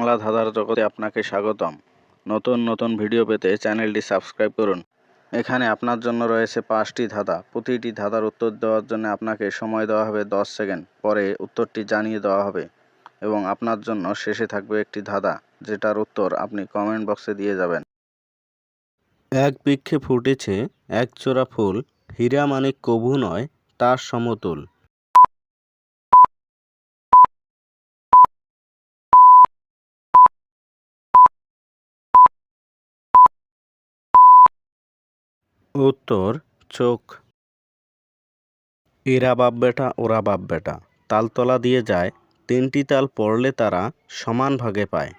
বাংলা ধাঁধার জগতে আপনাকে স্বাগতম। নতুন নতুন ভিডিও পেতে চ্যানেলটি সাবস্ক্রাইব করুন। এখানে আপনার জন্য রয়েছে 5টি ধাঁধা। প্রতিটি ধাঁধার উত্তর দেওয়ার জন্য আপনাকে সময় দেওয়া হবে 10 সেকেন্ড। পরে উত্তরটি জানিয়ে দেওয়া হবে এবং আপনার জন্য শেষে থাকবে একটি ধাঁধা, যেটার উত্তর আপনি কমেন্ট বক্সে দিয়ে যাবেন। এক বৃক্ষে ফুটেছে এক চোরা ফুল, হীরা মানিক কভু নয় তার সমতুল। উত্তর চোখ। এরা বাপ বেটা ওরা বাপ বেটা, তালতলা দিয়ে যায়, 3টি তাল পড়লে তারা সমান ভাগে পায়।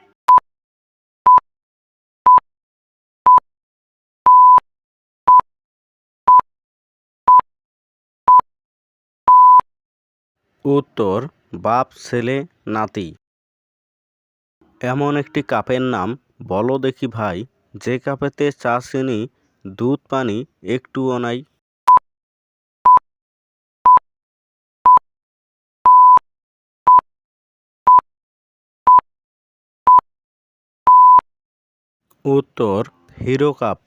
উত্তর বাপ ছেলে নাতি। এমন একটি কাপের নাম বলো দেখি ভাই, যে কাপেতে চা চিনি দুধ পানি একটুও নাই। উত্তর হিরো কাপ।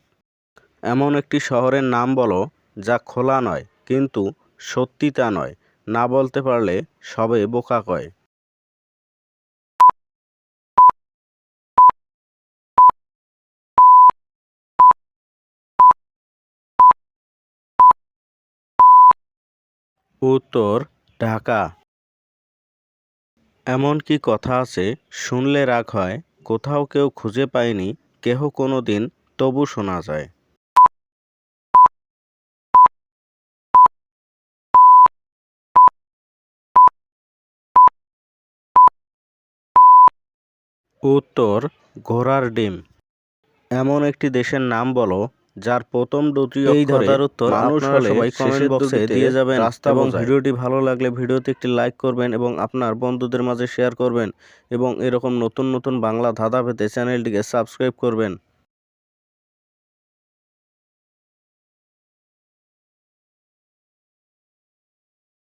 এমন একটি শহরের নাম বলো যা খোলা নয় কিন্তু সত্যি তা নয়, না বলতে পারলে সবে বোকা কয়। উত্তর ঢাকা। এমন কি কথা আছে শুনলে রাগ হয়, কোথাও কেউ খুঁজে পায়নি কেহ কোনো দিন, তবু শোনা যায়। উত্তর ঘোড়ার ডিম। এমন একটি দেশের নাম বলো যার প্রথম দুটি অক্ষরের উত্তর মানুষ হলে সবাই কমেন্ট বক্সে দিয়ে যাবেন। এবং ভিডিওটি ভালো লাগলে ভিডিওতে একটি লাইক করবেন এবং আপনার বন্ধুদের মাঝে শেয়ার করবেন এবং এরকম নতুন নতুন বাংলা ধাঁধা পেতে চ্যানেলটিকে সাবস্ক্রাইব করবেন।